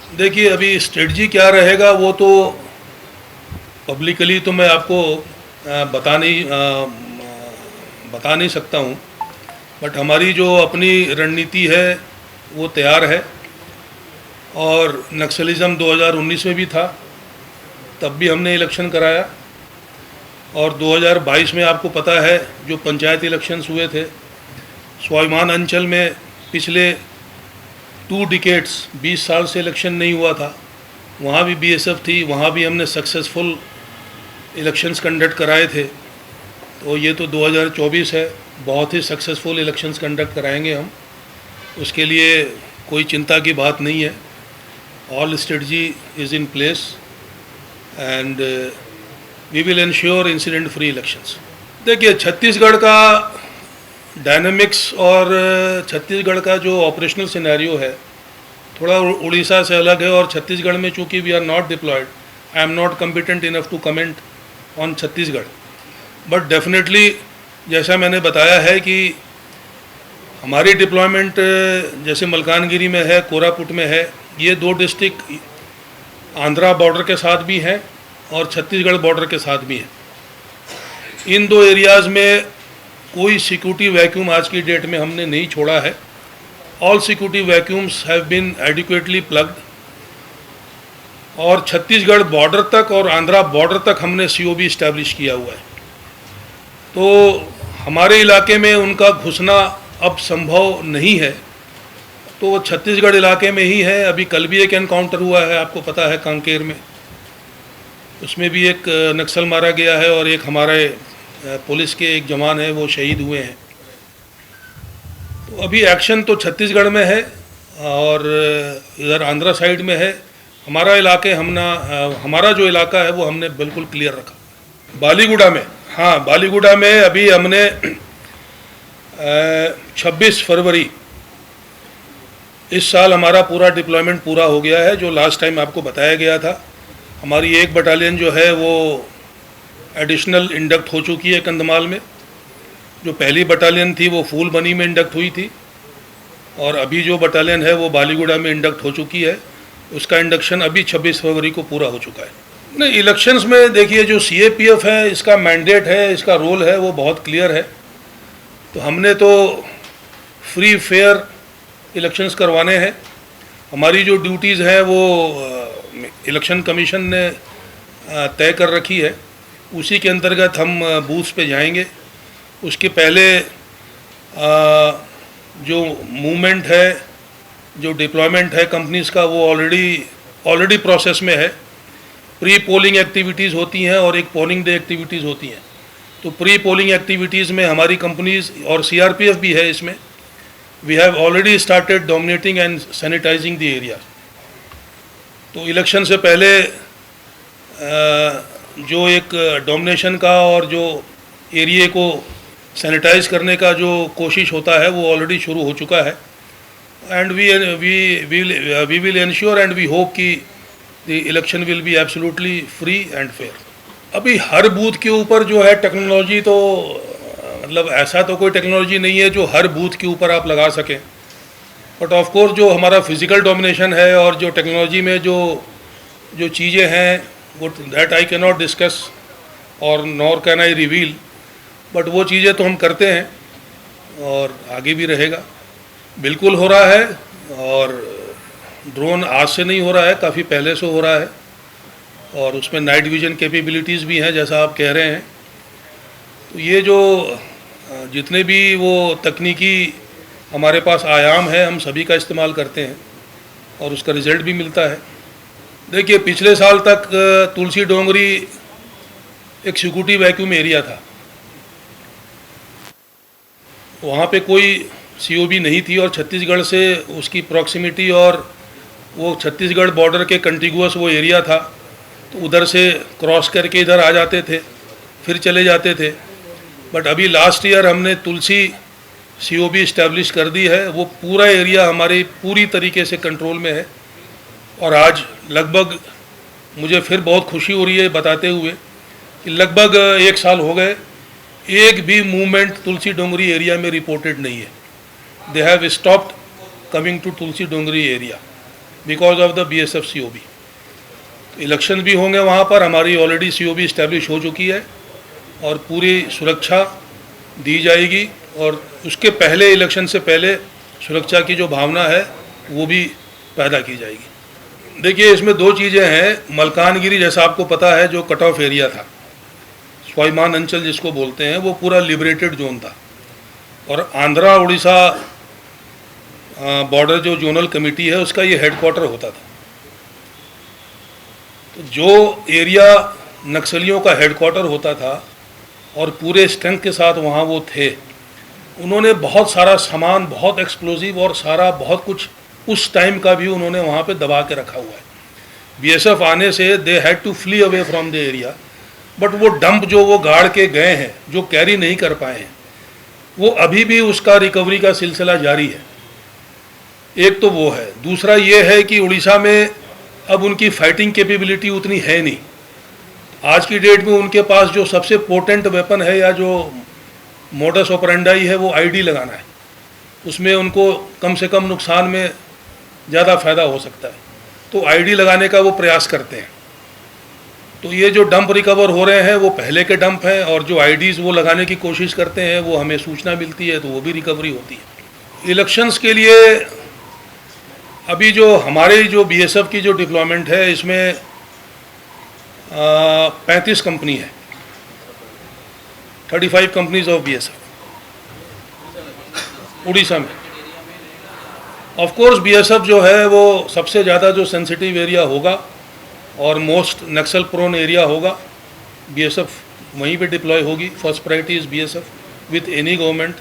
देखिए, अभी स्ट्रेटजी क्या रहेगा वो तो पब्लिकली तो मैं आपको बता नहीं सकता हूँ। बट हमारी जो अपनी रणनीति है वो तैयार है। और नक्सलिज़म 2019 में भी था, तब भी हमने इलेक्शन कराया। और 2022 में आपको पता है जो पंचायत इलेक्शंस हुए थे, स्वाभिमान अंचल में पिछले 2 डिकेड्स 20 साल से इलेक्शन नहीं हुआ था। वहाँ भी बीएसएफ थी, वहाँ भी हमने सक्सेसफुल इलेक्शंस कंडक्ट कराए थे। तो ये तो 2024 है, बहुत ही सक्सेसफुल इलेक्शंस कंडक्ट कराएंगे हम। उसके लिए कोई चिंता की बात नहीं है। All strategy is in place and we will ensure incident free elections. देखिए, छत्तीसगढ़ का डायनामिक्स और छत्तीसगढ़ का जो ऑपरेशनल सिनेरियो है थोड़ा उड़ीसा से अलग है। और छत्तीसगढ़ में चूँकि we are not deployed, I am not competent enough to comment on Chhattisgarh. But definitely जैसा मैंने बताया है कि हमारी डिप्लॉयमेंट जैसे मलकानगिरी में है, कोरापुट में है, ये 2 डिस्ट्रिक्ट आंध्रा बॉर्डर के साथ भी हैं और छत्तीसगढ़ बॉर्डर के साथ भी हैं। इन 2 एरियाज़ में कोई सिक्योरिटी वैक्यूम आज की डेट में हमने नहीं छोड़ा है। All security vacuums have been adequately plugged. और छत्तीसगढ़ बॉर्डर तक और आंध्रा बॉर्डर तक हमने सीओबी इस्टेब्लिश किया हुआ है। तो हमारे इलाके में उनका घुसना अब संभव नहीं है। तो छत्तीसगढ़ इलाके में ही है। अभी कल भी एक एनकाउंटर हुआ है, आपको पता है, कांकेर में। उसमें भी एक नक्सल मारा गया है और एक हमारे पुलिस के एक जवान है वो शहीद हुए हैं। तो अभी एक्शन तो छत्तीसगढ़ में है और इधर आंध्रा साइड में है। हमारा जो इलाका है वो हमने बिल्कुल क्लियर रखा। बालीगुड़ा में, हाँ, बालीगुड़ा में अभी हमने 26 फरवरी इस साल हमारा पूरा डिप्लॉयमेंट पूरा हो गया है। जो लास्ट टाइम आपको बताया गया था, हमारी एक बटालियन जो है वो एडिशनल इंडक्ट हो चुकी है कंधमाल में। जो पहली बटालियन थी वो फूलबनी में इंडक्ट हुई थी और अभी जो बटालियन है वो बालीगुड़ा में इंडक्ट हो चुकी है। उसका इंडक्शन अभी 26 फरवरी को पूरा हो चुका है। नहीं, इलेक्शंस में देखिए जो सीएपीएफ है, इसका मैंडेट है, इसका रोल है, वो बहुत क्लियर है। तो हमने तो फ्री फेयर इलेक्शंस करवाने हैं। हमारी जो ड्यूटीज़ हैं वो इलेक्शन कमीशन ने तय कर रखी है, उसी के अंतर्गत हम बूथ्स पे जाएंगे। उसके पहले जो मूवमेंट है, जो डिप्लॉयमेंट है कंपनीज़ का, वो ऑलरेडी प्रोसेस में है। प्री पोलिंग एक्टिविटीज़ होती हैं और एक पोलिंग डे एक्टिविटीज़ होती हैं। तो प्री पोलिंग एक्टिविटीज़ में हमारी कंपनीज़ और सीआरपीएफ भी है इसमें। We have already started dominating and sanitizing the area. तो इलेक्शन से पहले जो एक डोमिनेशन का और जो एरिया को सैनिटाइज करने का जो कोशिश होता है वो ऑलरेडी शुरू हो चुका है। And we will ensure and we hope कि the election will be absolutely free and fair. अभी हर बूथ के ऊपर जो है टेक्नोलॉजी, तो मतलब ऐसा तो कोई टेक्नोलॉजी नहीं है जो हर बूथ के ऊपर आप लगा सकें। बट ऑफ कोर्स जो हमारा फिजिकल डोमिनेशन है और जो टेक्नोलॉजी में जो चीज़ें हैं वो that I can not discuss और nor can I reveal. But वो चीज़ें तो हम करते हैं और आगे भी रहेगा। बिल्कुल हो रहा है। और ड्रोन आज से नहीं हो रहा है, काफ़ी पहले से हो रहा है। और उसमें नाइट विजन कैपेबिलिटीज़ भी हैं जैसा आप कह रहे हैं। तो ये जो जितने भी वो तकनीकी हमारे पास आयाम है, हम सभी का इस्तेमाल करते हैं और उसका रिज़ल्ट भी मिलता है। देखिए, पिछले साल तक तुलसी डोंगरी एक सिक्योरिटी वैक्यूम एरिया था। वहाँ पे कोई सीओबी नहीं थी और छत्तीसगढ़ से उसकी प्रॉक्सिमिटी और वो छत्तीसगढ़ बॉर्डर के कंटिगुअस वो एरिया था। तो उधर से क्रॉस करके इधर आ जाते थे, फिर चले जाते थे। बट अभी लास्ट ईयर हमने तुलसी सीओबी इस्टेब्लिश कर दी है। वो पूरा एरिया हमारी पूरी तरीके से कंट्रोल में है। और आज लगभग मुझे फिर बहुत खुशी हो रही है बताते हुए कि लगभग 1 साल हो गए, एक भी मूवमेंट तुलसी डोंगरी एरिया में रिपोर्टेड नहीं है। They have stopped coming to Tulsi Dongri area. Because of the BSF COB। Election भी होंगे वहाँ पर, हमारी ऑलरेडी COB इस्टेब्लिश हो चुकी है और पूरी सुरक्षा दी जाएगी, और उसके पहले, इलेक्शन से पहले सुरक्षा की जो भावना है वो भी पैदा की जाएगी। देखिए, इसमें दो चीज़ें हैं। मलकानगिरी, जैसा आपको पता है, जो कट ऑफ एरिया था, स्वाभिमान अंचल जिसको बोलते हैं, वो पूरा लिबरेटेड जोन था, और आंध्रा उड़ीसा बॉर्डर जो जोनल कमेटी है उसका ये हेडक्वार्टर होता था। तो जो एरिया नक्सलियों का हेडक्वार्टर होता था और पूरे स्ट्रेंथ के साथ वहाँ वो थे, उन्होंने बहुत सारा सामान, बहुत एक्सप्लोजिव और सारा बहुत कुछ उस टाइम का भी उन्होंने वहाँ पे दबा के रखा हुआ है। BSF आने से they had to flee away from the area, but वो डंप जो वो गाड़ के गए हैं, जो कैरी नहीं कर पाए हैं, वो अभी भी उसका रिकवरी का सिलसिला जारी है। एक तो वो है। दूसरा ये है कि उड़ीसा में अब उनकी फाइटिंग कैपेबिलिटी उतनी है नहीं। आज की डेट में उनके पास जो सबसे पोटेंट वेपन है या जो मोडस ऑपरेंडाई है वो ID लगाना है। उसमें उनको कम से कम नुकसान में ज़्यादा फ़ायदा हो सकता है, तो ID लगाने का वो प्रयास करते हैं। तो ये जो डंप रिकवर हो रहे हैं वो पहले के डंप हैं, और जो IDs वो लगाने की कोशिश करते हैं वो हमें सूचना मिलती है, तो वो भी रिकवरी होती है। इलेक्शंस के लिए अभी जो हमारे जो BSF की जो डिप्लॉयमेंट है, इसमें 35 कंपनी है, 35 कंपनीज ऑफ BSF उड़ीसा में। ऑफ कोर्स BSF जो है वो सबसे ज़्यादा जो सेंसिटिव एरिया होगा और मोस्ट नक्सल प्रोन एरिया होगा, BSF वहीं पे डिप्लॉय होगी। First priority is BSF with any government.